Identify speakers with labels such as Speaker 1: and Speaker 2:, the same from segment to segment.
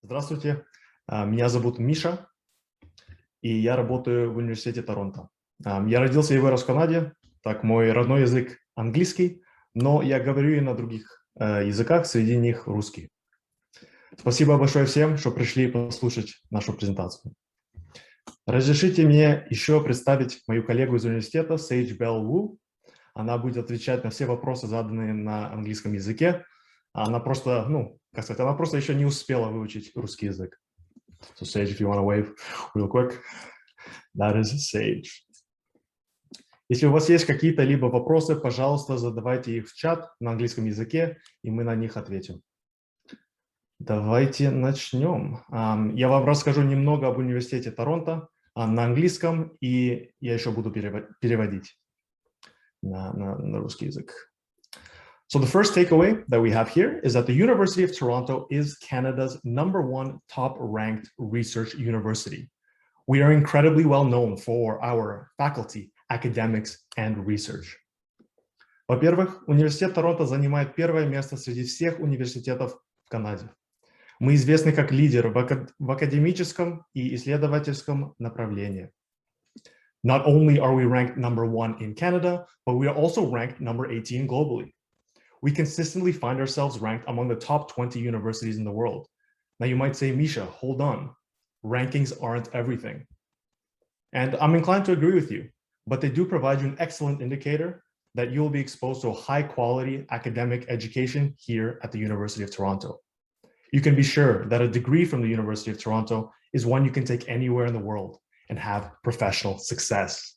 Speaker 1: Здравствуйте, меня зовут Миша, и я работаю в университете Торонто. Я родился и вырос в Канаде, так мой родной язык английский, но я говорю и на других языках, среди них русский. Спасибо большое всем, что пришли послушать нашу презентацию. Разрешите мне еще представить мою коллегу из университета, Sage Bell Wu. Она будет отвечать на все вопросы, заданные на английском языке. Она просто, она просто еще не успела выучить русский язык. So Sage, if you want to wave real quick, that is Sage. Если у вас есть какие-то либо вопросы, пожалуйста, задавайте их в чат на английском языке, и мы на них ответим. Давайте начнем. Я вам расскажу немного об университете Торонто на английском, и я еще буду переводить на русский язык. So the first takeaway that we have here is that the University of Toronto is Canada's #1 top-ranked research university. We are incredibly well known for our faculty, academics, and research. Во-первых, университет Торонто занимает первое место среди всех университетов в Канаде. Мы известны как лидер в академическом и исследовательском направлении. Not only are we ranked #1 in Canada, but we are also ranked #18 globally. We consistently find ourselves ranked among the top 20 universities in the world. Now you might say, Misha, hold on. Rankings aren't everything. And I'm inclined to agree with you, but they do provide you an excellent indicator that you'll be exposed to a high quality academic education here at the University of Toronto. You can be sure that a degree from the University of Toronto is one you can take anywhere in the world and have professional success.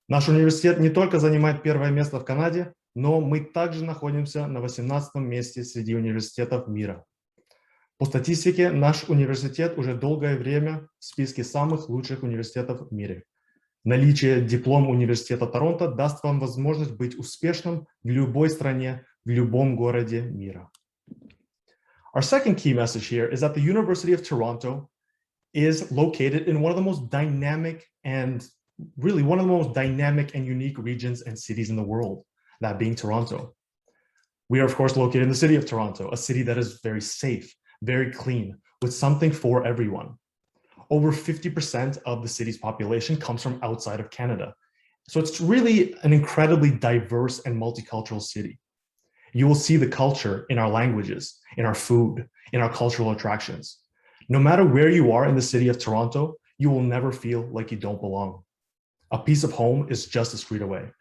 Speaker 1: Наш университет не только занимает первое место в Канаде, но мы также находимся на 18-м месте среди университетов мира. По статистике, наш университет уже долгое время в списке самых лучших университетов в мире. Наличие диплома университета Торонто даст вам возможность быть успешным в любой стране, в любом городе мира. Our second key message here is that the University of Toronto is located in one of the most dynamic and unique regions and cities in the world. That being Toronto. We are, of course, located in the city of Toronto, a city that is very safe, very clean, with something for everyone. Over 50% of the city's population comes from outside of Canada. So it's really an incredibly diverse and multicultural city. You will see the culture in our languages, in our food, in our cultural attractions. No matter where you are in the city of Toronto, you will never feel like you don't belong. A piece of home is just a street away.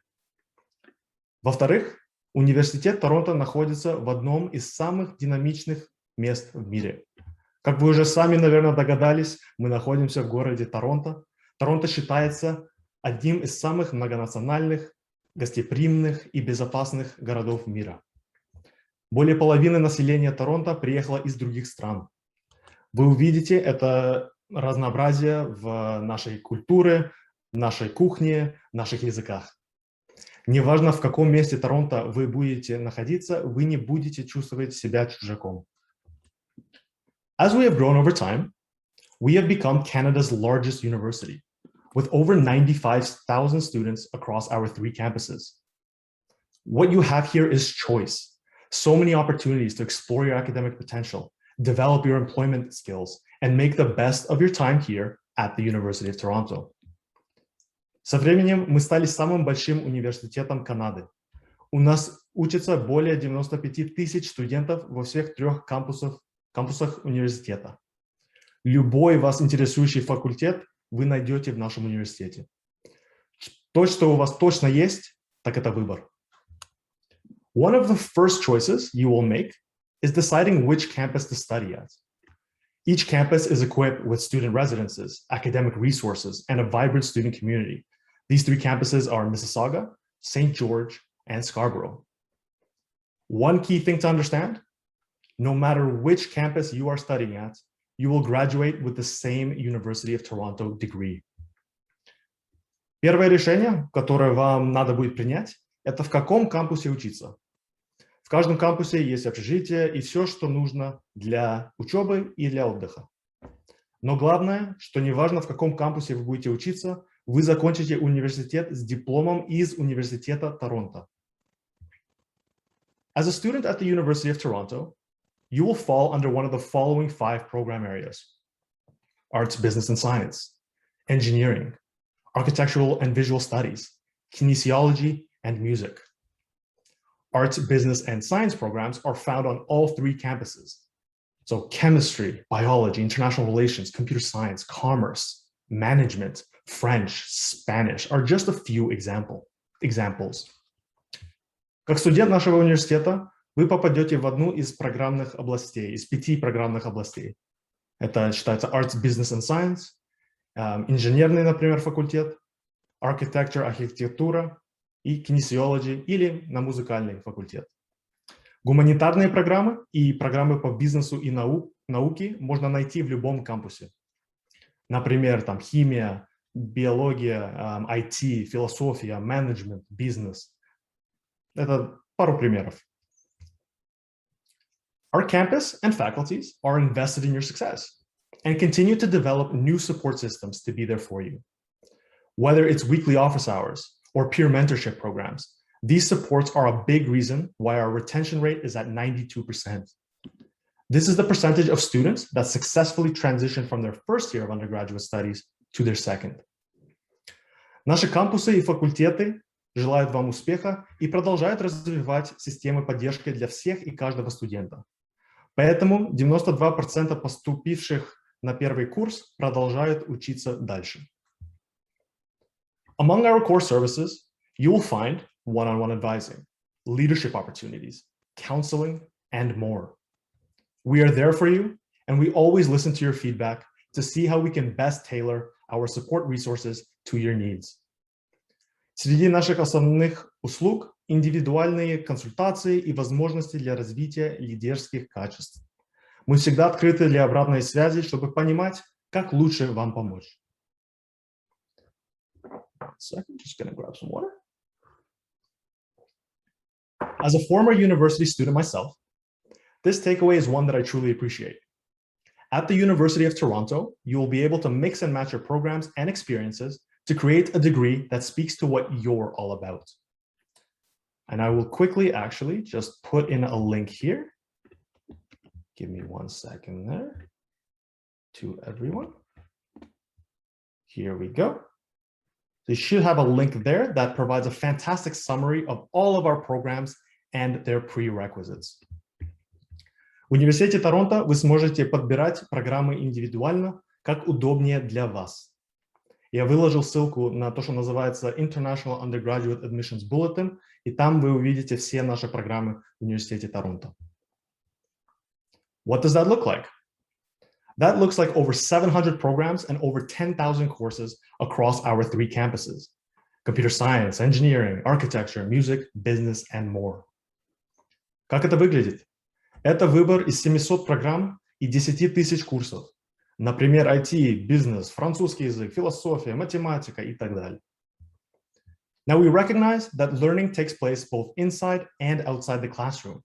Speaker 1: Во-вторых, университет Торонто находится в одном из самых динамичных мест в мире. Как вы уже сами, наверное, догадались, мы находимся в городе Торонто. Торонто считается одним из самых многонациональных, гостеприимных и безопасных городов мира. Более половины населения Торонто приехало из других стран. Вы увидите это разнообразие в нашей культуре, в нашей кухне, в наших языках. Неважно, в каком месте Торонто вы будете находиться, вы не будете чувствовать себя чужаком. As we have grown over time, we have become Canada's largest university, with over 95,000 students across our 3 campuses. What you have here is choice. So many opportunities to explore your academic potential, develop your employment skills, and make the best of your time here at the University of Toronto. Со временем мы стали самым большим университетом Канады. У нас учатся более 95 тысяч студентов во всех 3 кампусах университета. Любой вас интересующий факультет вы найдете в нашем университете. То, что у вас точно есть, так это выбор. One of the first choices you will make is deciding which campus to study at. Each campus is equipped with student residences, academic resources, and a vibrant student community. These 3 campuses are Mississauga, St. George, and Scarborough. One key thing to understand, no matter which campus you are studying at, you will graduate with the same University of Toronto degree. Первое решение, которое вам надо будет принять, это в каком кампусе учиться. В каждом кампусе есть общежитие и все, что нужно для учебы и для отдыха. Но главное, что неважно, в каком кампусе вы будете учиться, вы закончите университет с дипломом из Университета Торонто. As a student at the University of Toronto, you will fall under one of the following 5 program areas: arts, business, and science, engineering, architectural and visual studies, kinesiology, and music. Arts, business, and science programs are found on all 3 campuses. So chemistry, biology, international relations, computer science, commerce, management, French, Spanish are just a few examples. Как студент нашего университета вы попадете в одну из программных областей, из 5 программных областей. Это считается Arts, Business and Science, инженерный, например, факультет, Architecture, архитектура и Kinesiology или на музыкальный факультет. Гуманитарные программы и программы по бизнесу и науке можно найти в любом кампусе. Например, там химия, биология, IT, философия, менеджмент, бизнес. Это пару примеров. Our campus and faculties are invested in your success and continue to develop new support systems to be there for you. Whether it's weekly office hours or peer mentorship programs, these supports are a big reason why our retention rate is at 92%. This is the percentage of students that successfully transition from their first year of undergraduate studies to their second. Наши кампусы и факультеты желают вам успеха и продолжают развивать системы поддержки для всех и каждого студента. Поэтому 92% поступивших на первый курс продолжают учиться дальше. Among our core services, you will find one-on-one advising, leadership opportunities, counseling, and more. We are there for you, and we always listen to your feedback to see how we can best tailor our support resources to your needs. Среди наших основных услуг – индивидуальные консультации и возможности для развития лидерских качеств. Мы всегда открыты для обратной связи, чтобы понимать, как лучше вам помочь. Just gonna grab some water. As a former university student myself, this takeaway is one that I truly appreciate. At the University of Toronto, you will be able to mix and match your programs and experiences to create a degree that speaks to what you're all about. And I will quickly actually just put in a link here. Give me 1 second there to everyone. Here we go. They should have a link there that provides a fantastic summary of all of our programs and their prerequisites. В Университете Торонто вы сможете подбирать программы индивидуально, как удобнее для вас. Я выложил ссылку на то, что называется International Undergraduate Admissions Bulletin, и там вы увидите все наши программы в Университете Торонто. What does that look like? That looks like over 700 programs and over 10,000 courses across our 3 campuses: computer science, engineering, architecture, music, business, and more. Как это выглядит? Это выбор из 700 программ и 10 тысяч курсов. Например, IT, бизнес, французский язык, философия, математика и так далее. Now we recognize that learning takes place both inside and outside the classroom.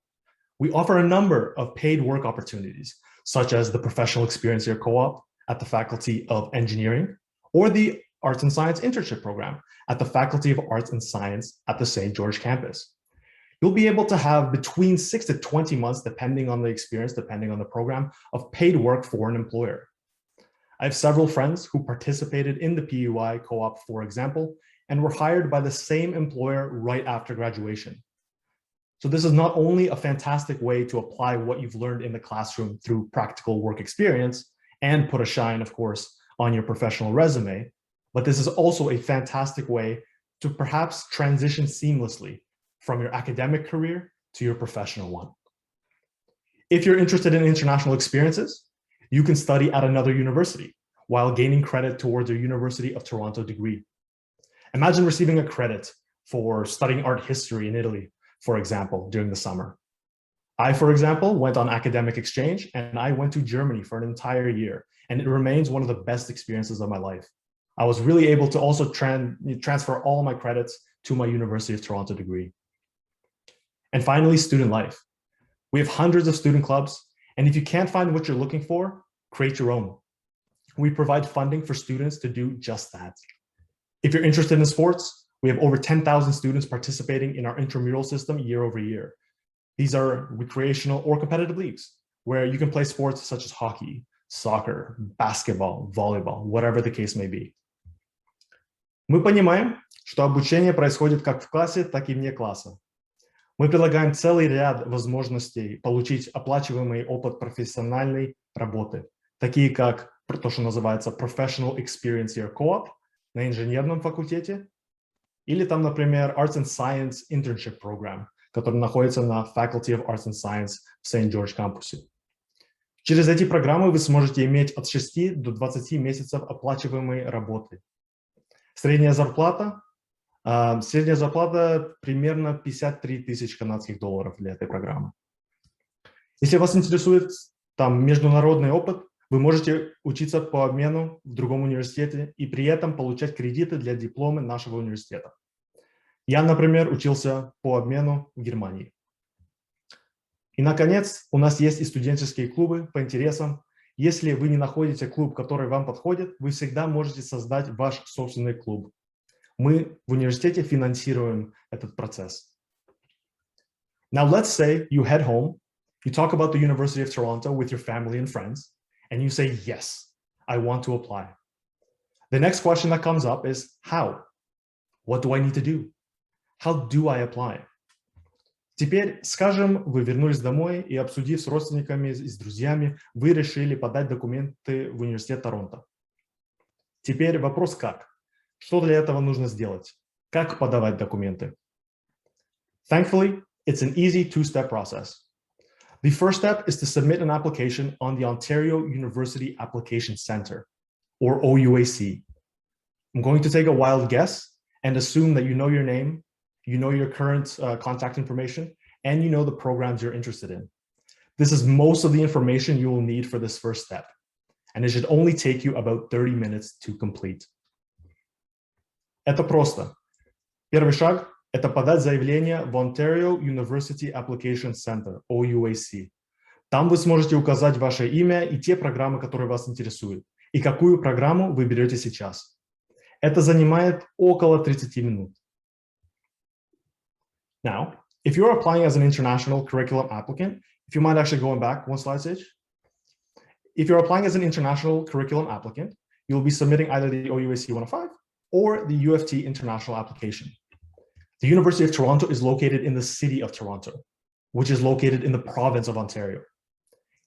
Speaker 1: We offer a number of paid work opportunities, such as the Professional Experience Year Co-op at the Faculty of Engineering, or the Arts and Science Internship Program at the Faculty of Arts and Science at the St. George campus. You'll be able to have between 6 to 20 months, depending on the experience, depending on the program, of paid work for an employer. I have several friends who participated in the PUI co-op, for example, and were hired by the same employer right after graduation. So this is not only a fantastic way to apply what you've learned in the classroom through practical work experience and put a shine, of course, on your professional resume, but this is also a fantastic way to perhaps transition seamlessly from your academic career to your professional one. If you're interested in international experiences, you can study at another university while gaining credit towards your University of Toronto degree. Imagine receiving a credit for studying art history in Italy, for example, during the summer. I, for example, went on academic exchange and I went to Germany for an entire year, and it remains one of the best experiences of my life. I was really able to also transfer all my credits to my University of Toronto degree. And finally, student life. We have hundreds of student clubs, and if you can't find what you're looking for, create your own. We provide funding for students to do just that. If you're interested in sports, we have over 10,000 students participating in our intramural system year over year. These are recreational or competitive leagues. where you can play sports such as hockey, soccer, basketball, volleyball, whatever the case may be. Мы понимаем, что обучение происходит как в классе, так и вне класса. Мы предлагаем целый ряд возможностей получить оплачиваемый опыт профессиональной работы, такие как то, что называется Professional Experience Year Co-op на инженерном факультете, или там, например, Arts and Science Internship Program, который находится на Faculty of Arts and Science в Сент-Джордж кампусе. Через эти программы вы сможете иметь от 6 до 20 месяцев оплачиваемой работы. Средняя зарплата примерно 53 тысячи канадских долларов для этой программы. Если вас интересует там международный опыт, вы можете учиться по обмену в другом университете и при этом получать кредиты для диплома нашего университета. Я, например, учился по обмену в Германии. И, наконец, у нас есть и студенческие клубы по интересам. Если вы не находите клуб, который вам подходит, вы всегда можете создать ваш собственный клуб. Мы в университете финансируем этот процесс. Now, let's say you head home, you talk about the University of Toronto with your family and friends, and you say, yes, I want to apply. The next question that comes up is, how? What do I need to do? How do I apply? Теперь, скажем, вы вернулись домой и, обсудив с родственниками и с друзьями, вы решили подать документы в университет Торонто. Теперь вопрос как? Что для этого нужно сделать? Как подавать документы? Thankfully, it's an easy two-step process. The first step is to submit an application on the Ontario University Application Center, or OUAC. I'm going to take a wild guess and assume that you know your name, you know your current contact information, and you know the programs you're interested in. This is most of the information you will need for this first step, and it should only take you about 30 minutes to complete. Это просто. Первый шаг – это подать заявление в Ontario University Application Center, OUAC. Там вы сможете указать ваше имя и те программы, которые вас интересуют, и какую программу вы берете сейчас. Это занимает около 30 минут. Now, if you're applying as an international curriculum applicant, if you mind actually going back one slide, Sage. If you're applying as an international curriculum applicant, you'll be submitting either the OUAC 105 or the UFT international application. The University of Toronto is located in the city of Toronto, which is located in the province of Ontario.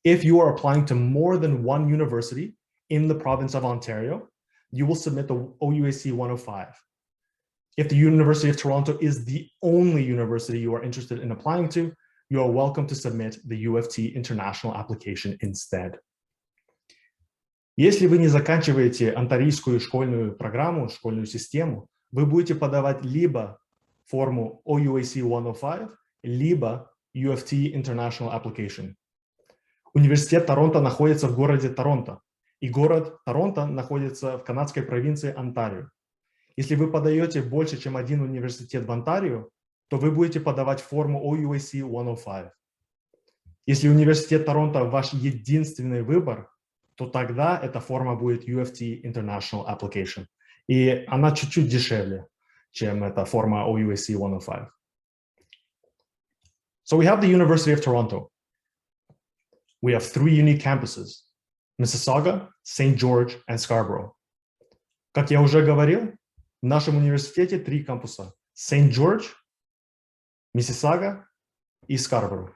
Speaker 1: If you are applying to more than one university in the province of Ontario, you will submit the OUAC 105. If the University of Toronto is the only university you are interested in applying to, you are welcome to submit the UFT international application instead. Если вы не заканчиваете онтарийскую школьную программу, школьную систему, вы будете подавать либо форму OUAC 105, либо UFT International Application. Университет Торонто находится в городе Торонто, и город Торонто находится в канадской провинции Онтарио. Если вы подаете больше, чем один университет в Онтарио, то вы будете подавать форму OUAC 105. Если университет Торонто ваш единственный выбор, то тогда эта форма будет UFT International Application. И она чуть-чуть дешевле, чем эта форма OUAC 105. So we have the University of Toronto. We have 3 unique campuses: Mississauga, St. George, and Scarborough. Как я уже говорил, в нашем университете 3 кампуса: St. George, Mississauga и Scarborough.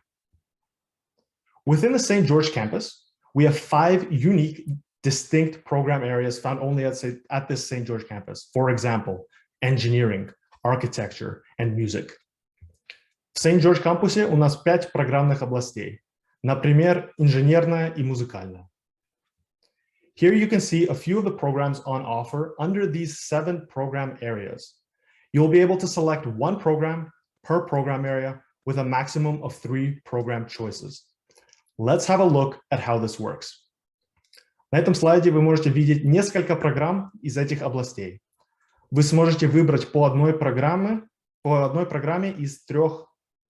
Speaker 1: Within the St. George campus, we have 5 unique, distinct program areas found only at this St. George campus. For example, engineering, architecture, and music. В St. George кампусе у нас 5 программных областей. Например, инженерная и музыкальная. Here you can see a few of the programs on offer under these 7 program areas. You'll be able to select 1 program per program area with a maximum of 3 program choices. Let's have a look at how this works. На этом слайде вы можете видеть несколько программ из этих областей. Вы сможете выбрать по одной программе из 3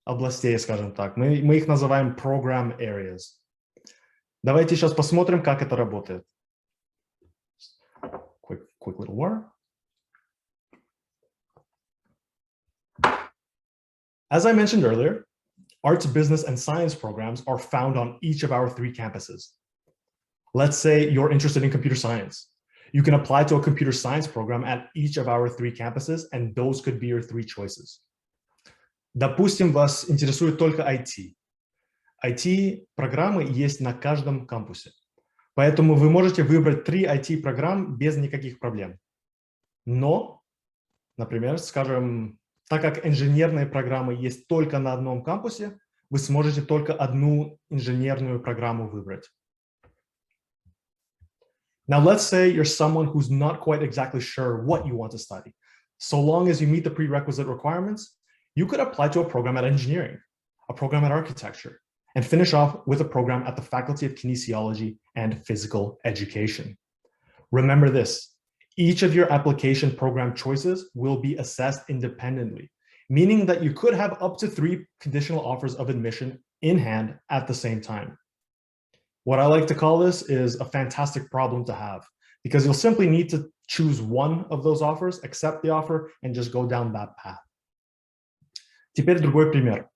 Speaker 1: областей, скажем так. Мы их называем program areas. Давайте сейчас посмотрим, как это работает. Quick little more. As I mentioned earlier, Arts, business, and science programs are found on each of our 3 campuses. Let's say you're interested in computer science. You can apply to a computer science program at each of our 3 campuses, and those could be your 3 choices. Допустим, вас интересует только IT. IT-программы есть на каждом кампусе. Поэтому вы можете выбрать 3 IT-программ без никаких проблем. Но, например, скажем, так как инженерные программы есть только на одном кампусе, вы сможете только одну инженерную программу выбрать. Now, let's say you're someone who's not quite exactly sure what you want to study. So long as you meet the prerequisite requirements, you could apply to a program at engineering, a program at architecture, and finish off with a program at the Faculty of Kinesiology and Physical Education. Remember this, each of your application program choices will be assessed independently, meaning that you could have up to 3 conditional offers of admission in hand at the same time. What I like to call this is a fantastic problem to have, because you'll simply need to choose one of those offers, accept the offer, and just go down that path. Теперь другой пример.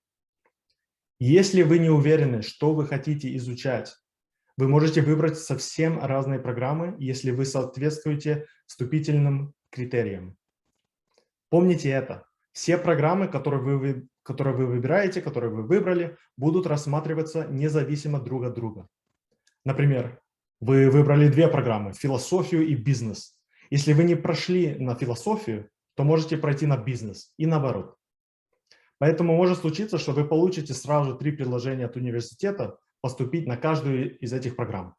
Speaker 1: Если вы не уверены, что вы хотите изучать, вы можете выбрать совсем разные программы, если вы соответствуете вступительным критериям. Помните это. Все программы, которые вы выбираете, которые вы выбрали, будут рассматриваться независимо друг от друга. Например, вы выбрали 2 программы – философию и бизнес. Если вы не прошли на философию, то можете пройти на бизнес и наоборот. Поэтому может случиться, что вы получите сразу же 3 предложения от университета поступить на каждую из этих программ.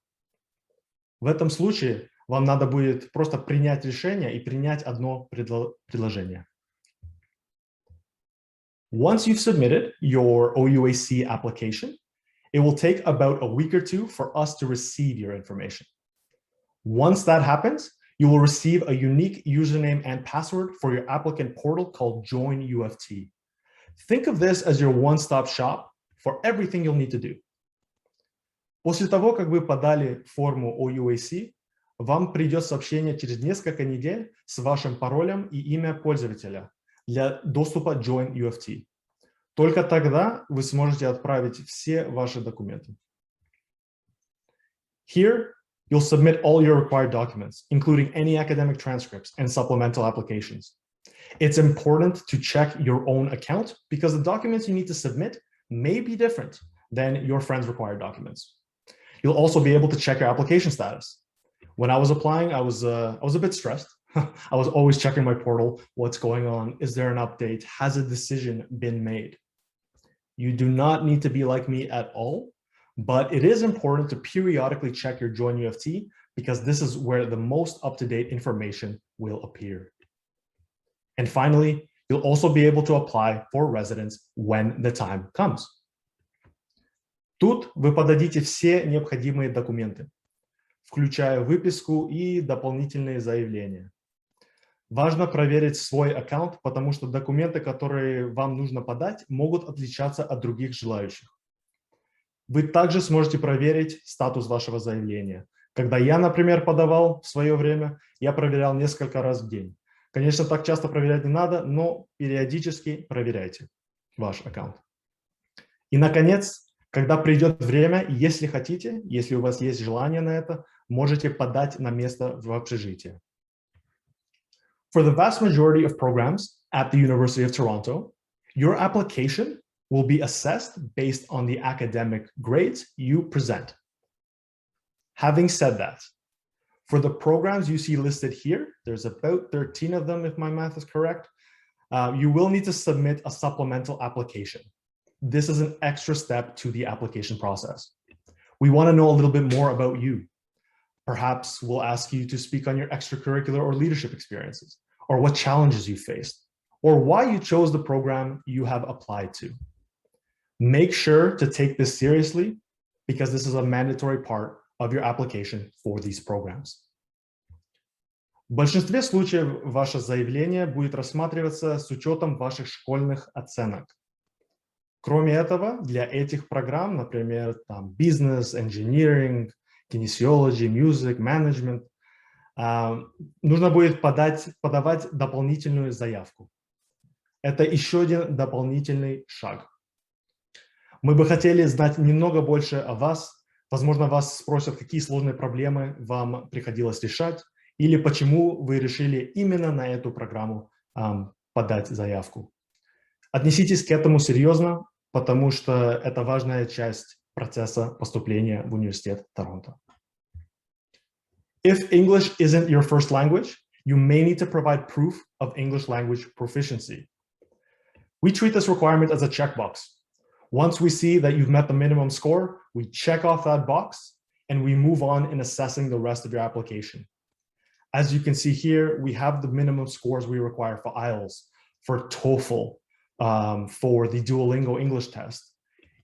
Speaker 1: В этом случае вам надо будет просто принять решение и принять одно предложение. Once you've submitted your OUAC application, it will take about a week or 2 for us to receive your information. Once that happens, you will receive a unique username and password for your applicant portal called Join UFT. Think of this as your one-stop shop for everything you'll need to do. После того, как вы подали форму OUAC, вам придет сообщение через несколько недель с вашим паролем и имя пользователя для доступа Join UFT. Только тогда вы сможете отправить все ваши документы. Here, you'll submit all your required documents, including any academic transcripts and supplemental applications. It's important to check your own account because the documents you need to submit may be different than your friend's required documents. You'll also be able to check your application status. When I was applying, I was a bit stressed. I was always checking my portal. What's going on? Is there an update? Has a decision been made? You do not need to be like me at all, but it is important to periodically check your Join UFT because this is where the most up-to-date information will appear. And finally, you'll also be able to apply for residence when the time comes. Тут вы подадите все необходимые документы, включая выписку и дополнительные заявления. Важно проверить свой аккаунт, потому что документы, которые вам нужно подать, могут отличаться от других желающих. Вы также сможете проверить статус вашего заявления. Когда я, например, подавал в свое время, я проверял несколько раз в день. Конечно, так часто проверять не надо, но периодически проверяйте ваш аккаунт. И, наконец, когда придет время, если хотите, если у вас есть желание на это, можете подать на место в общежитие. For the vast majority of programs at the University of Toronto, your application will be assessed based on the academic grades you present. Having said that, for the programs you see listed here, there's about 13 of them, if my math is correct, you will need to submit a supplemental application. This is an extra step to the application process. We want to know a little bit more about you. Perhaps we'll ask you to speak on your extracurricular or leadership experiences, or what challenges you faced, or why you chose the program you have applied to. Make sure to take this seriously because this is a mandatory part of your application for these programs. В большинстве случаев ваше заявление будет рассматриваться с учетом ваших школьных оценок. Кроме этого, для этих программ, например, там, business, engineering, kinesiology, music, management, нужно будет подавать дополнительную заявку. Это еще один дополнительный шаг. Мы бы хотели знать немного больше о вас. Возможно, вас спросят, какие сложные проблемы вам приходилось решать, или почему вы решили именно на эту программу подать заявку. Отнеситесь к этому серьезно, потому что это важная часть процесса поступления в университет Торонто. If English isn't your first language, you may need to provide proof of English language proficiency. We treat this requirement as a checkbox. Once we see that you've met the minimum score, we check off that box and we move on in assessing the rest of your application. As you can see here, we have the minimum scores we require for IELTS, for TOEFL, for the Duolingo English test.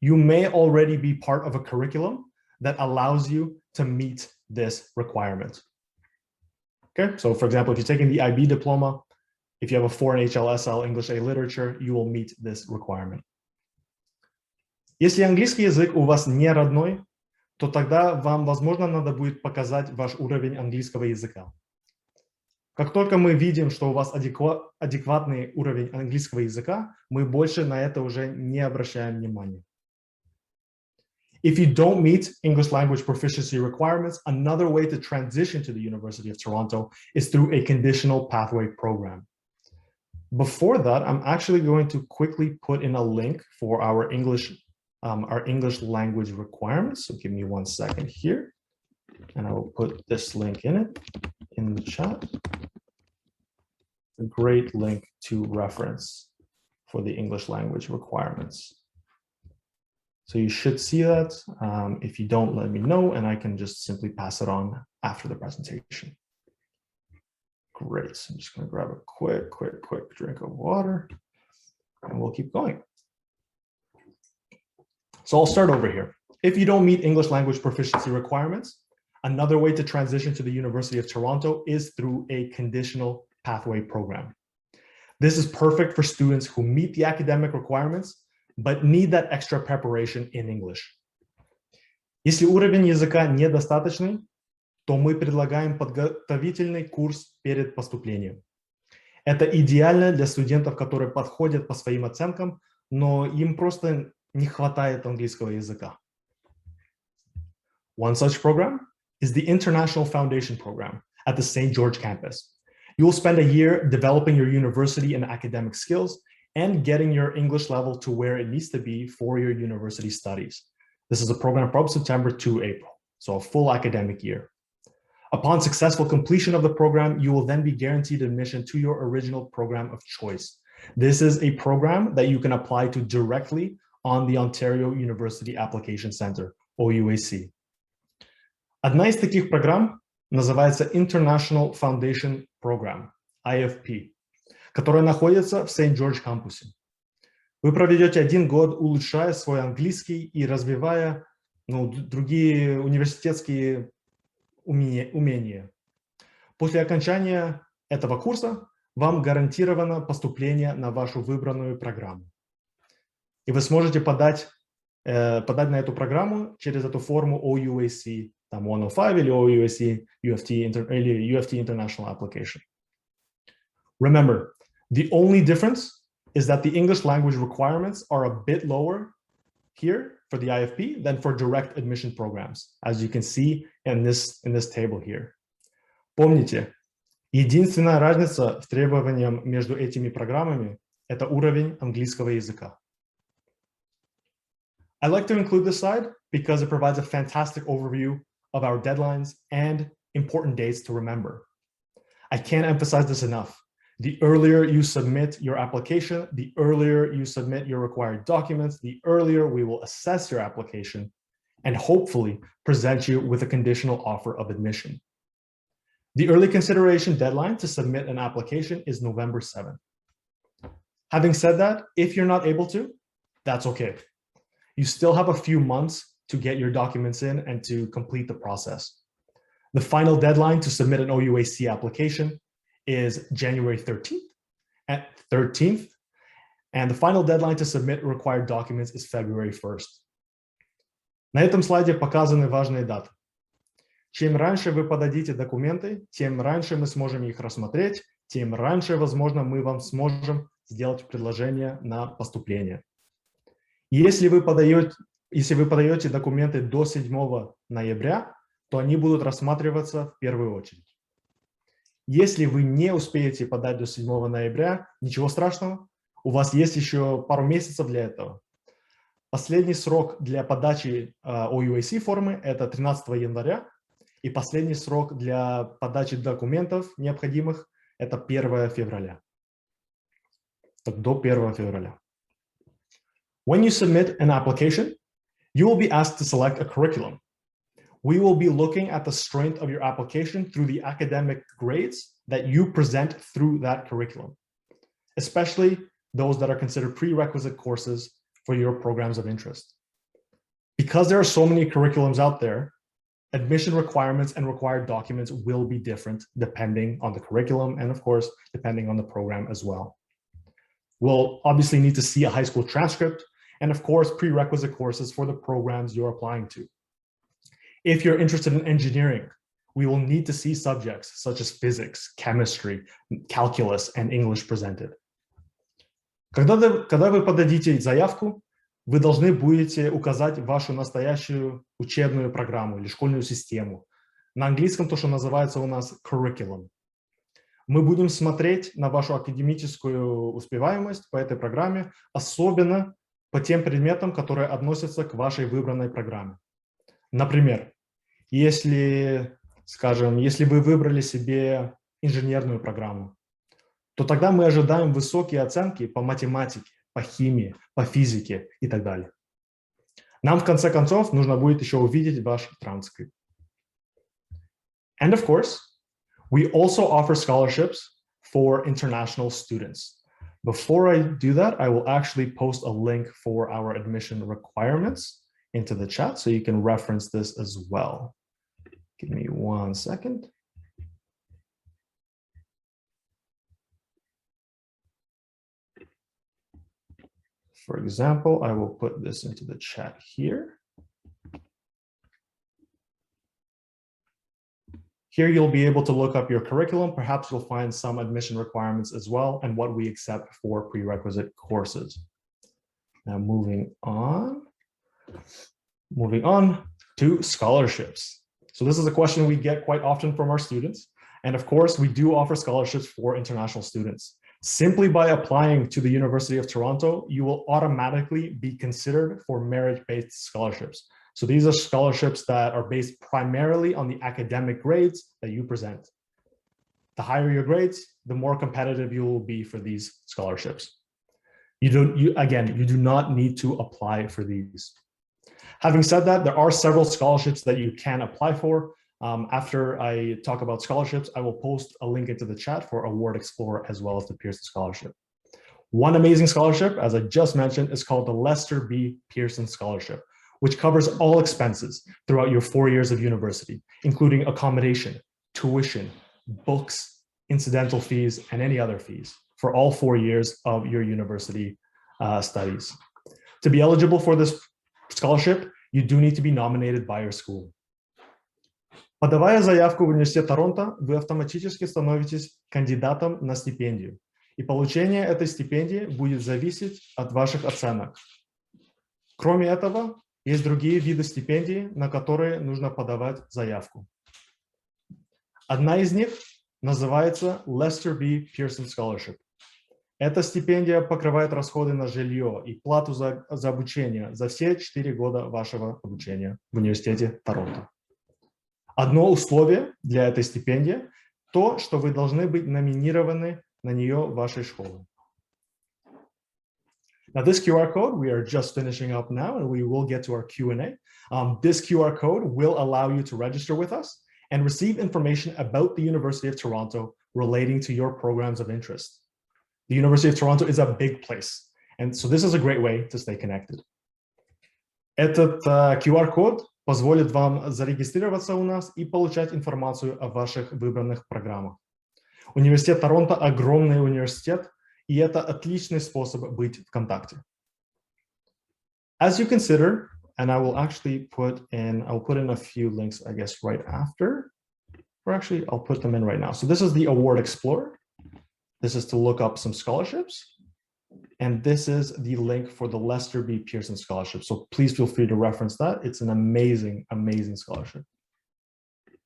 Speaker 1: You may already be part of a curriculum that allows you to meet this requirement. Okay, so for example, if you're taking the IB diploma, if you have a 4 in HLSL English A Literature, you will meet this requirement. Если английский язык у вас не родной, то тогда вам, возможно, надо будет показать ваш уровень английского языка. Как только мы видим, что у вас адекватный уровень английского языка, мы больше на это уже не обращаем внимания. If you don't meet English language proficiency requirements, another way to transition to the University of Toronto is through a conditional pathway program. Before that, I'm actually going to quickly put in a link for our English language requirements. So give me 1 second here, and I will put this link in it in the chat. A great link to reference for the English language requirements. So you should see that. If you don't, let me know, and I can just simply pass it on after the presentation. Great. So I'm just going to grab a quick drink of water, and we'll keep going. So I'll start over here. If you don't meet English language proficiency requirements, another way to transition to the University of Toronto is through a conditional pathway program. This is perfect for students who meet the academic requirements, but need that extra preparation in English. Если уровень языка недостаточный, то мы предлагаем подготовительный курс перед поступлением. Это идеально для студентов, которые подходят по своим оценкам, но им просто не хватает английского языка. One such program is the International Foundation Program at the St. George campus. You will spend a year developing your university and academic skills and getting your English level to where it needs to be for your university studies. This is a program from September to April, so a full academic year. Upon successful completion of the program, you will then be guaranteed admission to your original program of choice. This is a program that you can apply to directly on the Ontario University Application Center, OUAC. Одна из таких программ называется International Foundation Program, IFP, которая находится в Сент-Джордж кампусе. Вы проведете 1 год, улучшая свой английский и развивая другие университетские умения. После окончания этого курса вам гарантировано поступление на вашу выбранную программу. И вы сможете подать на эту программу через эту форму OUAC, там 105 или OUAC UFT International Application. Remember, the only difference is that the English language requirements are a bit lower here for the IFP than for direct admission programs, as you can see in this table here. Помните, единственная разница в требованиях между этими программами – это уровень английского языка. I like to include this slide because it provides a fantastic overview of our deadlines and important dates to remember. I can't emphasize this enough. The earlier you submit your application, the earlier you submit your required documents, the earlier we will assess your application and hopefully present you with a conditional offer of admission. The early consideration deadline to submit an application is November 7th. Having said that, if you're not able to, that's okay. You still have a few months to get your documents in and to complete the process. The final deadline to submit an OUAC application is January 13th, and the final deadline to submit required documents is February 1st. На этом слайде показаны важные даты. Чем раньше вы подадите документы, тем раньше мы сможем их рассмотреть, тем раньше, возможно, мы вам сможем сделать предложение на поступление. Если вы подаете документы до 7 ноября, то они будут рассматриваться в первую очередь. Если вы не успеете подать до 7 ноября, ничего страшного, у вас есть еще пару месяцев для этого. Последний срок для подачи OUAC формы – это 13 января, и последний срок для подачи документов необходимых – это 1 февраля. Так, до 1 февраля. When you submit an application, you will be asked to select a curriculum. We will be looking at the strength of your application through the academic grades that you present through that curriculum, especially those that are considered prerequisite courses for your programs of interest. Because there are so many curriculums out there, admission requirements and required documents will be different depending on the curriculum and, of course, depending on the program as well. We'll obviously need to see a high school transcript and, of course, prerequisite courses for the programs you're applying to. If you're interested in engineering, we will need to see subjects such as physics, chemistry, calculus, and English presented. Когда вы подадите заявку, вы должны будете указать вашу настоящую учебную программу или школьную систему. На английском то, что называется у нас curriculum. Мы будем смотреть на вашу академическую успеваемость по этой программе, особенно по тем предметам, которые относятся к вашей выбранной программе. Например, если вы выбрали себе инженерную программу, то тогда мы ожидаем высокие оценки по математике, по химии, по физике и так далее. Нам, в конце концов, нужно будет еще увидеть ваш транскрипт. And of course, we also offer scholarships for international students. Before I do that, I will actually post a link for our admission requirements into the chat so you can reference this as well. Give me 1 second. For example, I will put this into the chat here. Here you'll be able to look up your curriculum. Perhaps you'll find some admission requirements as well and what we accept for prerequisite courses. Now moving on to scholarships. So this is a question we get quite often from our students. And of course, we do offer scholarships for international students. Simply by applying to the University of Toronto, you will automatically be considered for merit-based scholarships. So these are scholarships that are based primarily on the academic grades that you present. The higher your grades, the more competitive you will be for these scholarships. You do not need to apply for these. Having said that, there are several scholarships that you can apply for. After I talk about scholarships, I will post a link into the chat for Award Explorer as well as the Pearson Scholarship. One amazing scholarship, as I just mentioned, is called the Lester B. Pearson Scholarship, which covers all expenses throughout your 4 years of university, including accommodation, tuition, books, incidental fees, and any other fees for all 4 years of your university studies. To be eligible for this scholarship, you do need to be nominated by your school. Подавая заявку в Университет Торонто, вы автоматически становитесь кандидатом на стипендию, и получение этой стипендии будет зависеть от ваших оценок. Кроме этого, есть другие виды стипендий, на которые нужно подавать заявку. Одна из них называется Lester B. Pearson Scholarship. Эта стипендия покрывает расходы на жилье и плату за обучение за все 4 года вашего обучения в Университете Торонто. Одно условие для этой стипендии – то, что вы должны быть номинированы на нее вашей школы. Now, this QR code, we are just finishing up now, and we will get to our Q&A. This QR code will allow you to register with us and receive information about the University of Toronto relating to your programs of interest. The University of Toronto is a big place, and so this is a great way to stay connected. Этот QR-код позволит вам зарегистрироваться у нас и получать информацию о ваших выбранных программах. Университет Торонто – огромный университет, и это отличный способ быть в контакте. As you consider, and I will actually I'll put in a few links, I guess, right after, or actually I'll put them in right now. So this is the Award Explorer. This is to look up some scholarships. And this is the link for the Lester B. Pearson Scholarship. So please feel free to reference that. It's an amazing, amazing scholarship.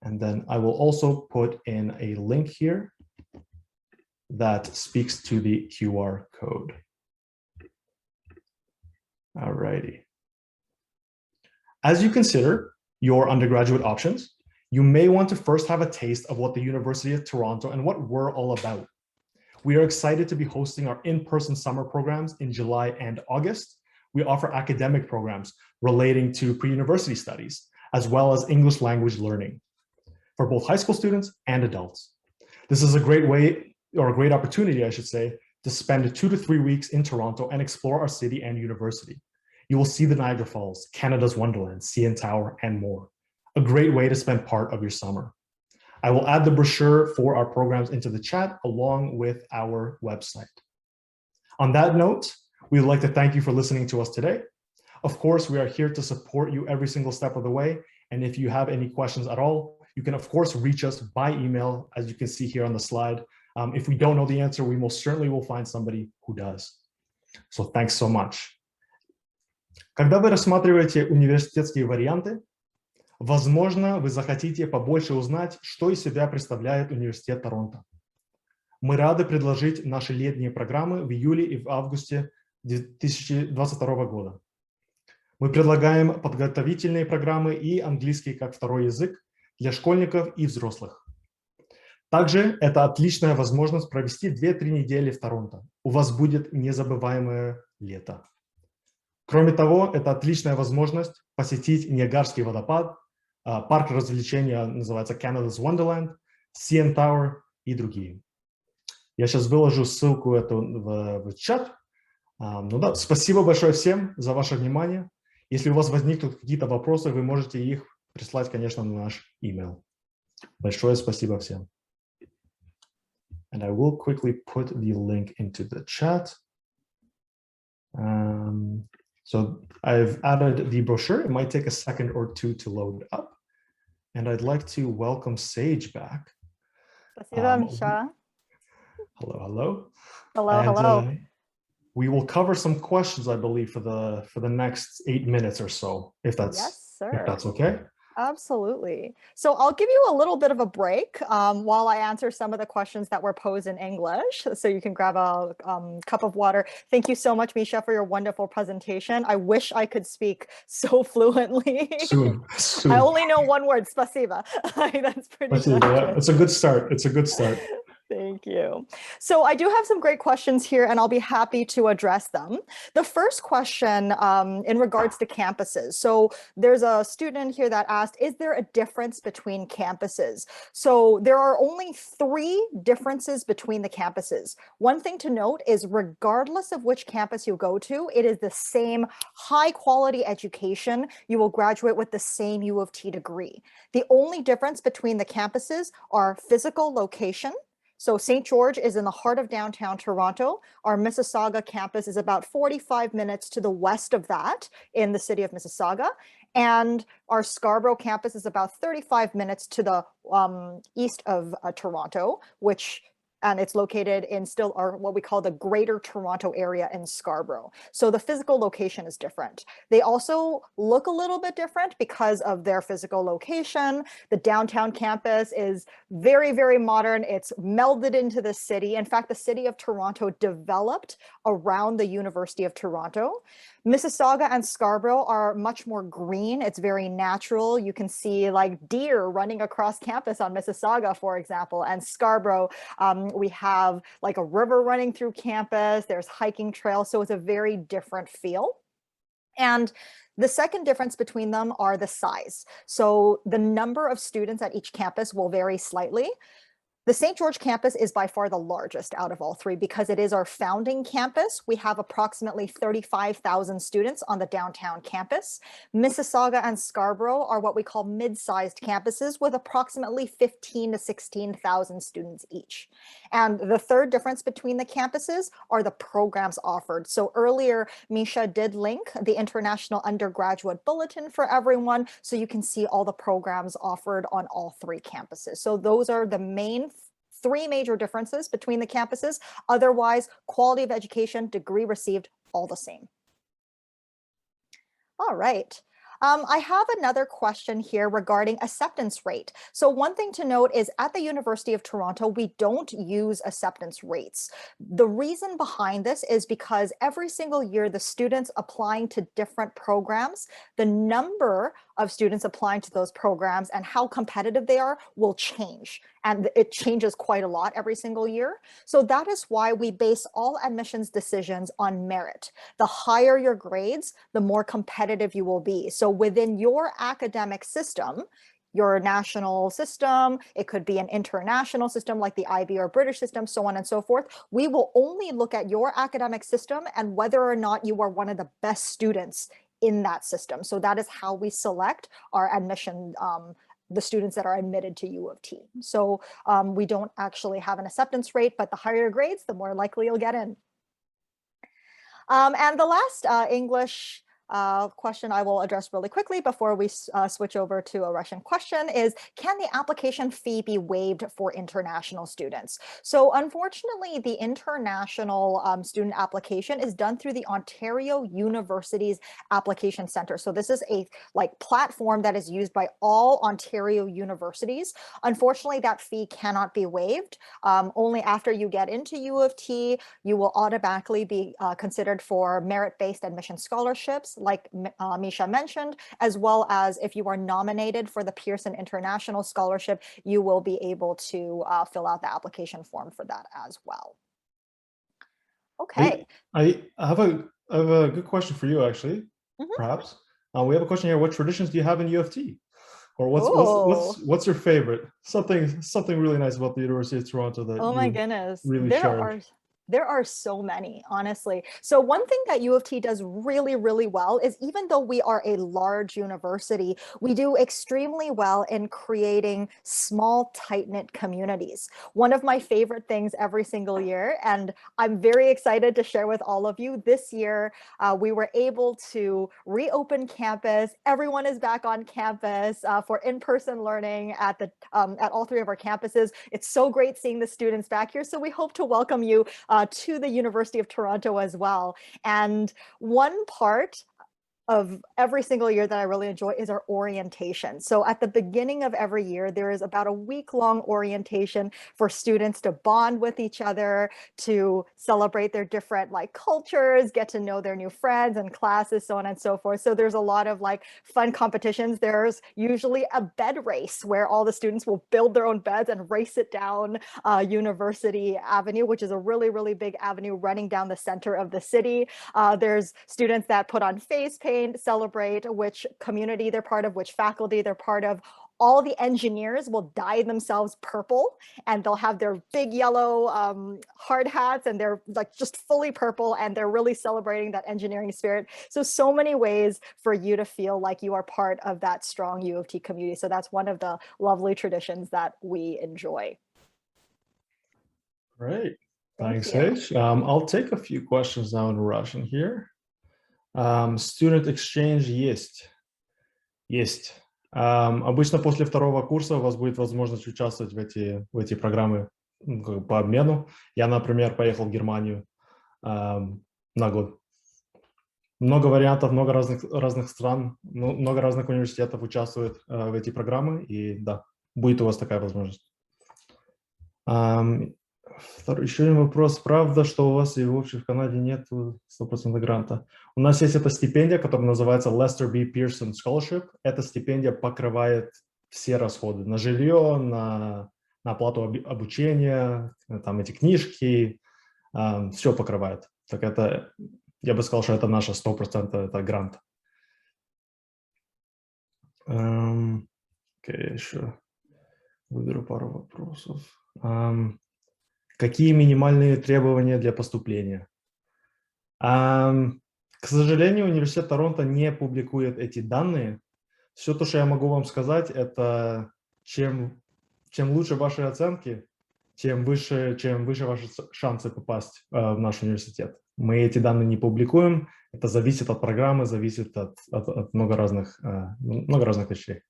Speaker 1: And then I will also put in a link here that speaks to the QR code. All righty. As you consider your undergraduate options, you may want to first have a taste of what the University of Toronto and what we're all about. We are excited to be hosting our in-person summer programs in July and August. We offer academic programs relating to pre-university studies, as well as English language learning for both high school students and adults. This is a great way, or a great opportunity, I should say, to spend 2 to 3 weeks in Toronto and explore our city and university. You will see the Niagara Falls, Canada's Wonderland, CN Tower, and more. A great way to spend part of your summer. I will add the brochure for our programs into the chat along with our website. On that note, we would like to thank you for listening to us today. Of course, we are here to support you every single step of the way. And if you have any questions at all, you can of course reach us by email, as you can see here on the slide. If we don't know the answer, we most certainly will find somebody who does. So thanks so much. Когда вы рассматриваете университетские варианты, возможно, вы захотите побольше узнать, что из себя представляет Университет Торонто. Мы рады предложить наши летние программы в июле и в августе 2022 года. Мы предлагаем подготовительные программы и английский как второй язык для школьников и взрослых. Также это отличная возможность провести 2-3 недели в Торонто. У вас будет незабываемое лето. Кроме того, это отличная возможность посетить Ниагарский водопад, парк развлечения называется Canada's Wonderland, CN Tower и другие. Я сейчас выложу ссылку эту в чат. Ну да, спасибо большое всем за ваше внимание. Если у вас возникнут какие-то вопросы, вы можете их прислать, конечно, на наш email. Большое спасибо всем. And I will quickly put the link into the chat. So I've added the brochure. It might take a second or two to load up. And I'd like to welcome Sage back.
Speaker 2: Спасибо, Misha.
Speaker 1: Hello, hello.
Speaker 2: Hello,
Speaker 1: and,
Speaker 2: hello.
Speaker 1: We will cover some questions, I believe, for the next 8 minutes or so, if that's okay.
Speaker 2: Absolutely. So I'll give you a little bit of a break while I answer some of the questions that were posed in English. So you can grab a cup of water. Thank you so much, Misha, for your wonderful presentation. I wish I could speak so fluently. Soon. I only know one word, spasiba. That's pretty much it.
Speaker 1: It's a good start. It's a good start.
Speaker 2: Thank you. So I do have some great questions here, and I'll be happy to address them. The first question in regards to campuses. So there's a student here that asked, is there a difference between campuses? So there are only 3 differences between the campuses. One thing to note is regardless of which campus you go to, it is the same high quality education. You will graduate with the same U of T degree. The only difference between the campuses are physical location. So St. George is in the heart of downtown Toronto. Our Mississauga campus is about 45 minutes to the west of that in the city of Mississauga. And our Scarborough campus is about 35 minutes to the east of Toronto, and it's located in still what we call the Greater Toronto area in Scarborough. So the physical location is different. They also look a little bit different because of their physical location. The downtown campus is very, very modern. It's melded into the city. In fact, the city of Toronto developed around the University of Toronto. Mississauga and Scarborough are much more green. It's very natural. You can see like deer running across campus on Mississauga, for example, and Scarborough, we have like a river running through campus. There's hiking trails. So it's a very different feel. And the second difference between them are the size. So the number of students at each campus will vary slightly. The St. George campus is by far the largest out of all 3 because it is our founding campus. We have approximately 35,000 students on the downtown campus. Mississauga and Scarborough are what we call mid-sized campuses with approximately 15 to 16,000 students each. And the third difference between the campuses are the programs offered. So earlier, Misha did link the International Undergraduate Bulletin for everyone, so you can see all the programs offered on all 3 campuses. So those are the main 3 major differences between the campuses. Otherwise, quality of education, degree received, all the same. All right. I have another question here regarding acceptance rate. So one thing to note is at the University of Toronto, we don't use acceptance rates. The reason behind this is because every single year, the students applying to different programs, the number of students applying to those programs and how competitive they are will change. And it changes quite a lot every single year. So that is why we base all admissions decisions on merit. The higher your grades, the more competitive you will be. So within your academic system, your national system, it could be an international system like the IB or British system, so on and so forth. We will only look at your academic system and whether or not you are one of the best students in that system. So that is how we select our admission, the students that are admitted to U of T. So we don't actually have an acceptance rate, but the higher your grades, the more likely you'll get in. And the last English question I will address really quickly before we switch over to a Russian question is, can the application fee be waived for international students? So unfortunately, the international student application is done through the Ontario University's Application Center. So this is a platform that is used by all Ontario universities. Unfortunately, that fee cannot be waived. Only after you get into U of T, you will automatically be considered for merit-based admission scholarships, like Misha mentioned, as well as if you are nominated for the Pearson International Scholarship, you will be able to fill out the application form for that as well. Okay.
Speaker 1: I have a good question for you, actually, perhaps. We have a question here. What traditions do you have in U of T? Or what's your favorite? Something really nice about the University of Toronto that
Speaker 2: oh my goodness,
Speaker 1: really cherish.
Speaker 2: There are so many, honestly. So one thing that U of T does really, really well is even though we are a large university, we do extremely well in creating small, tight-knit communities. One of my favorite things every single year, and I'm very excited to share with all of you, this year we were able to reopen campus. Everyone is back on campus for in-person learning at all 3 of our campuses. It's so great seeing the students back here. So we hope to welcome you to the University of Toronto as well. And one part of every single year that I really enjoy is our orientation. So at the beginning of every year, there is about a week-long orientation for students to bond with each other, to celebrate their different cultures, get to know their new friends and classes, so on and so forth. So there's a lot of fun competitions. There's usually a bed race where all the students will build their own beds and race it down University Avenue, which is a really, really big avenue running down the center of the city. There's students that put on face paint, celebrate which community they're part of, which faculty they're part of. All the engineers will dye themselves purple and they'll have their big yellow hard hats and they're just fully purple and they're really celebrating that engineering spirit. So many ways for you to feel like you are part of that strong U of T community. So that's one of the lovely traditions that we enjoy.
Speaker 1: Great. Thanks, H. I'll take a few questions now in Russian here. Student exchange есть. Обычно после 2-го курса у вас будет возможность участвовать в эти программы по обмену. Я, например, поехал в Германию на год. Много вариантов, много разных стран, много разных университетов участвуют в эти программы, и да, будет у вас такая возможность. Еще один вопрос. Правда, что у вас и в общем в Канаде нет 100% гранта? У нас есть эта стипендия, которая называется Lester B. Pearson Scholarship. Эта стипендия покрывает все расходы на жилье, на оплату обучения, там эти книжки, все покрывает. Так это, я бы сказал, что это наша 100% это грант. Окей, еще выберу пару вопросов. Какие минимальные требования для поступления? К сожалению, Университет Торонто не публикует эти данные. Все то, что я могу вам сказать, это чем лучше ваши оценки, чем выше ваши шансы попасть в наш университет. Мы эти данные не публикуем. Это зависит от программы, зависит от много разных вещей.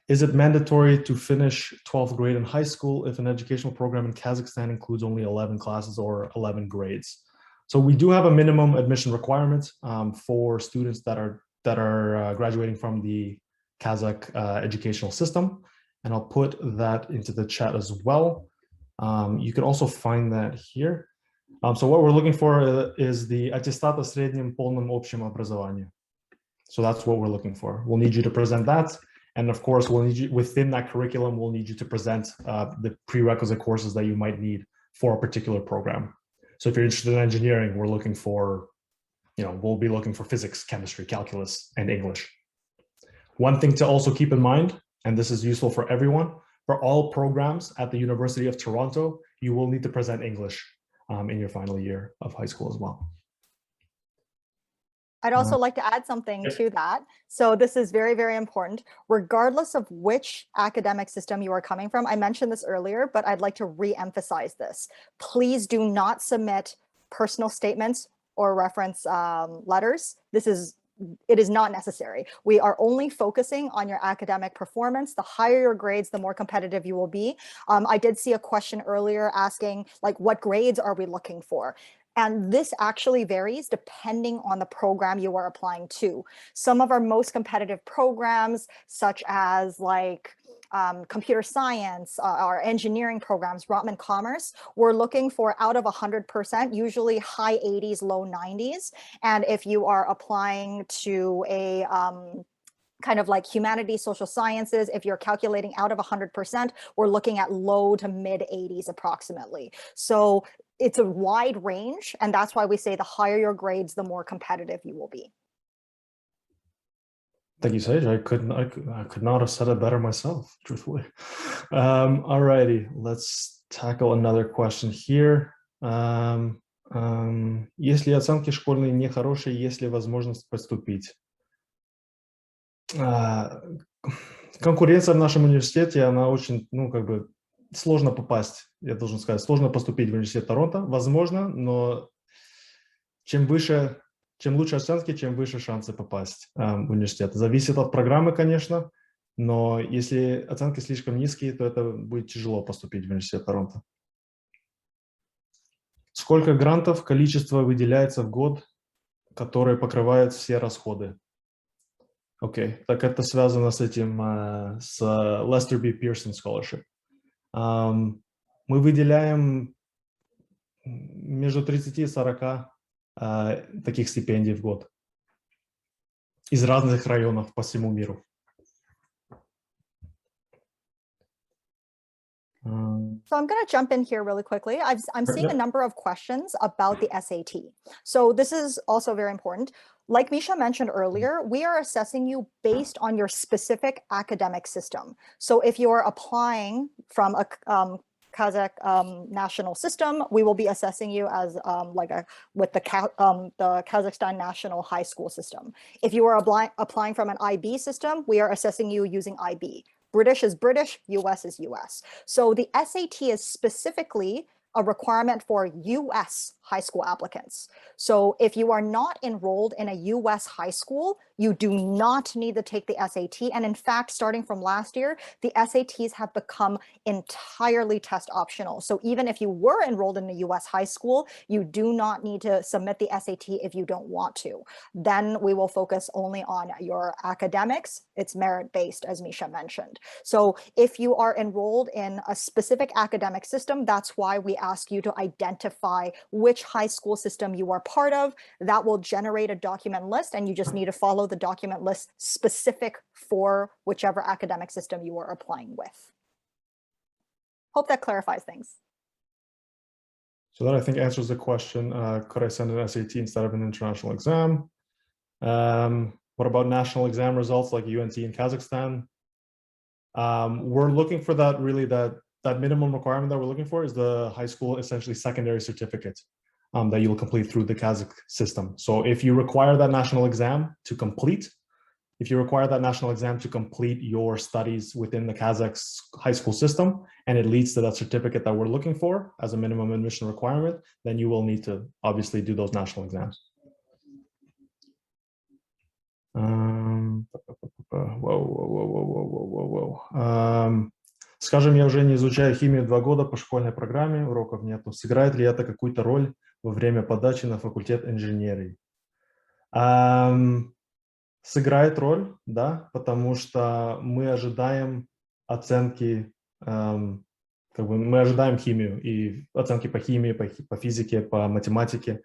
Speaker 1: Is it mandatory to finish 12th grade in high school if an educational program in Kazakhstan includes only 11 classes or 11 grades? So we do have a minimum admission requirement for students that are graduating from the Kazakh educational system, and I'll put that into the chat as well. You can also find that here. So what we're looking for is the аттестат о среднем полном общем образовании. So that's what we're looking for. We'll need you to present that. And of course, we'll need you, within that curriculum, we'll need you to present the prerequisite courses that you might need for a particular program. So if you're interested in engineering, we're looking for, we'll be looking for physics, chemistry, calculus, and English. One thing to also keep in mind, and this is useful for everyone, for all programs at the University of Toronto, you will need to present English in your final year of high school as well.
Speaker 2: I'd also like to add something to that. So this is very, very important. Regardless of which academic system you are coming from, I mentioned this earlier, but I'd like to re-emphasize this. Please do not submit personal statements or reference letters. It is not necessary. We are only focusing on your academic performance. The higher your grades, the more competitive you will be. I did see a question earlier asking, like, what grades are we looking for? And this actually varies depending on the program you are applying to. Some of our most competitive programs, such as like computer science, our engineering programs, Rotman Commerce, we're looking for out of 100%, usually high 80s, low 90s. And if you are applying to a kind of like humanities, social sciences, if you're calculating out of 100%, we're looking at low to mid 80s approximately. So it's a wide range, and that's why we say the higher your grades, the more competitive you will be.
Speaker 1: Thank you, Sage. I could not have said it better myself, truthfully. All righty, let's tackle another question here. Если оценки школьные нехорошие, есть ли возможность поступить? Конкуренция в нашем университете, она очень, сложно попасть, я должен сказать, сложно поступить в университет Торонто, возможно, но чем лучше оценки, чем выше шансы попасть в университет. Зависит от программы, конечно, но если оценки слишком низкие, то это будет тяжело поступить в университет Торонто. Сколько грантов, количество выделяется в год, которые покрывают все расходы? Окей, так это связано с этим, с Lester B. Pearson Scholarship. Мы выделяем между 30 и 40 таких стипендий в год из разных районов по всему миру.
Speaker 2: So I'm going to jump in here really quickly. I'm seeing a number of questions about the SAT. So this is also very important. Like Misha mentioned earlier, we are assessing you based on your specific academic system. So if you are applying from a Kazakh national system, we will be assessing you as with the Kazakhstan national high school system. If you are applying from an IB system, we are assessing you using IB. British is British, US is US. So the SAT is specifically a requirement for US high school applicants. So if you are not enrolled in a US high school, you do not need to take the SAT. And in fact, starting from last year, the SATs have become entirely test optional. So even if you were enrolled in a US high school, you do not need to submit the SAT if you don't want to. Then we will focus only on your academics. It's merit-based, as Misha mentioned. So if you are enrolled in a specific academic system, that's why we ask you to identify which high school system you are part of. That will generate a document list, and you just need to follow the document list specific for whichever academic system you are applying with. Hope that clarifies things.
Speaker 1: So that, I think, answers the question, could I send an SAT instead of an international exam? What about national exam results like UNT in Kazakhstan? We're looking for that, really, that minimum requirement that we're looking for is the high school, essentially secondary certificate that you'll complete through the Kazakh system. So if you require that national exam to complete, your studies within the Kazakh high school system, and it leads to that certificate that we're looking for as a minimum admission requirement, then you will need to obviously do those national exams. Скажем, я уже не изучаю химию 2 года по школьной программе, уроков нету. Сыграет ли это какую-то роль во время подачи на факультет инженерии? Сыграет роль, да, потому что мы ожидаем оценки, мы ожидаем химию и оценки по химии, по физике, по математике.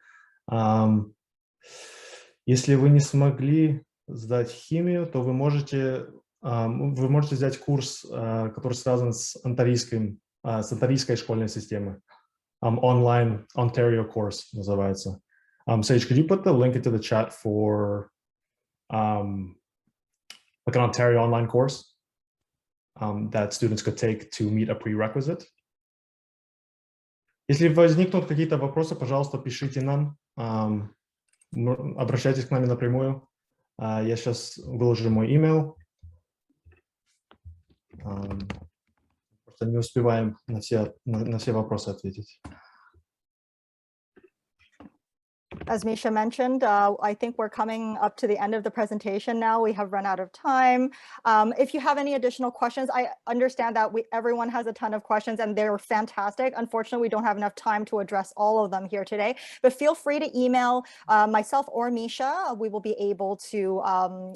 Speaker 1: Если вы не смогли сдать химию, то вы можете взять курс, который связан с онтарийской школьной системой. Online Ontario course называется. Sage, could you put the link into the chat for like an Ontario online course that students could take to meet a prerequisite? Если возникнут какие-то вопросы, пожалуйста, пишите нам, обращайтесь к нами напрямую. Я сейчас выложу мой email. Просто не успеваем на все вопросы ответить.
Speaker 2: As Misha mentioned, I think we're coming up to the end of the presentation now. We have run out of time. If you have any additional questions, I understand that everyone has a ton of questions and they're fantastic. Unfortunately, we don't have enough time to address all of them here today, but feel free to email myself or Misha. We will be able to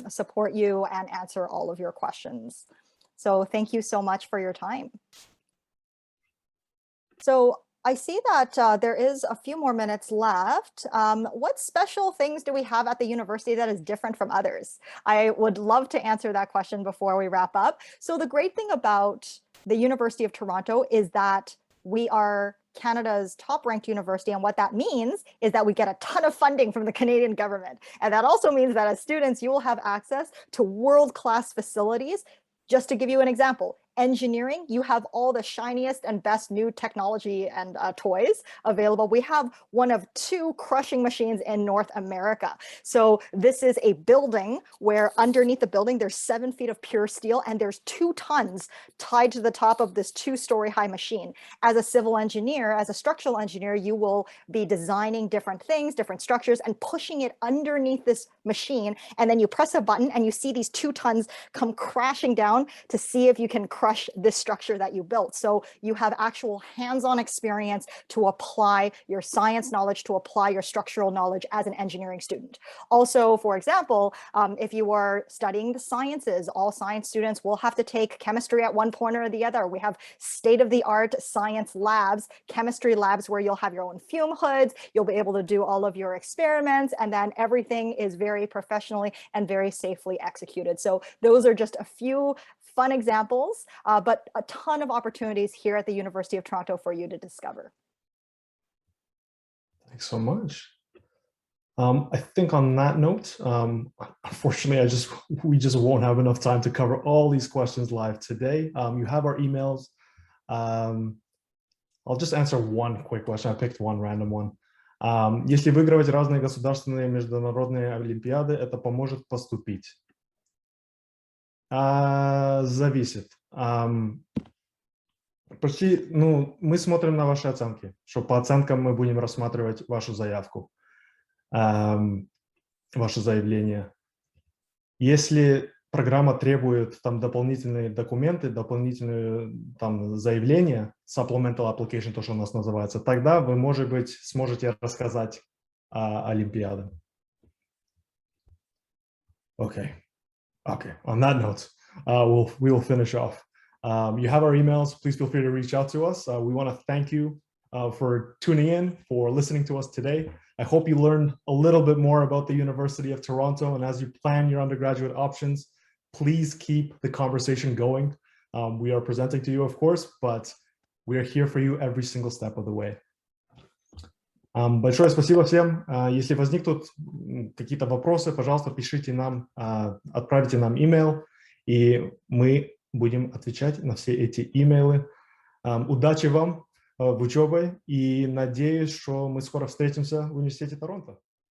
Speaker 2: support you and answer all of your questions. So thank you so much for your time. So I see that there is a few more minutes left. What special things do we have at the university that is different from others? I would love to answer that question before we wrap up. So the great thing about the University of Toronto is that we are Canada's top-ranked university, and what that means is that we get a ton of funding from the Canadian government. And that also means that as students, you will have access to world-class facilities. Just to give you an example, engineering, you have all the shiniest and best new technology and toys available. We have one of 2 crushing machines in North America. So this is a building where underneath the building, there's 7 feet of pure steel and there's 2 tons tied to the top of this 2-story high machine. As a civil engineer, as a structural engineer, you will be designing different things, different structures, and pushing it underneath this machine. And then you press a button and you see these 2 tons come crashing down to see if you can crush this structure that you built. So you have actual hands-on experience to apply your science knowledge, to apply your structural knowledge as an engineering student. Also, for example, if you are studying the sciences, all science students will have to take chemistry at one point or the other. We have state-of-the-art science labs, chemistry labs where you'll have your own fume hoods, you'll be able to do all of your experiments, and then everything is very professionally and very safely executed. So those are just a few fun examples, but a ton of opportunities here at the University of Toronto for you to discover.
Speaker 1: Thanks so much. I think on that note, unfortunately, we just won't have enough time to cover all these questions live today. You have our emails. I'll just answer one quick question. I picked one random one. Если выигрывать разные государственные международные олимпиады, это поможет поступить? Зависит. Почти, мы смотрим на ваши оценки, что по оценкам мы будем рассматривать вашу заявку, ваше заявление. Если программа требует там дополнительные документы, дополнительные там заявления, supplemental application, то, что у нас называется, тогда вы, может быть, сможете рассказать о Олимпиаде. Okay, on that note, we will finish off. You have our emails. Please feel free to reach out to us. We want to thank you for tuning in, for listening to us today. I hope you learned a little bit more about the University of Toronto, and as you plan your undergraduate options, please keep the conversation going. We are presenting to you, of course, but we are here for you every single step of the way. Большое спасибо всем. Если возникнут какие-то вопросы, пожалуйста, пишите нам, отправьте нам email, и мы будем отвечать на все эти имейлы. Удачи вам в учебе, и надеюсь, что мы скоро встретимся в Университете Торонто.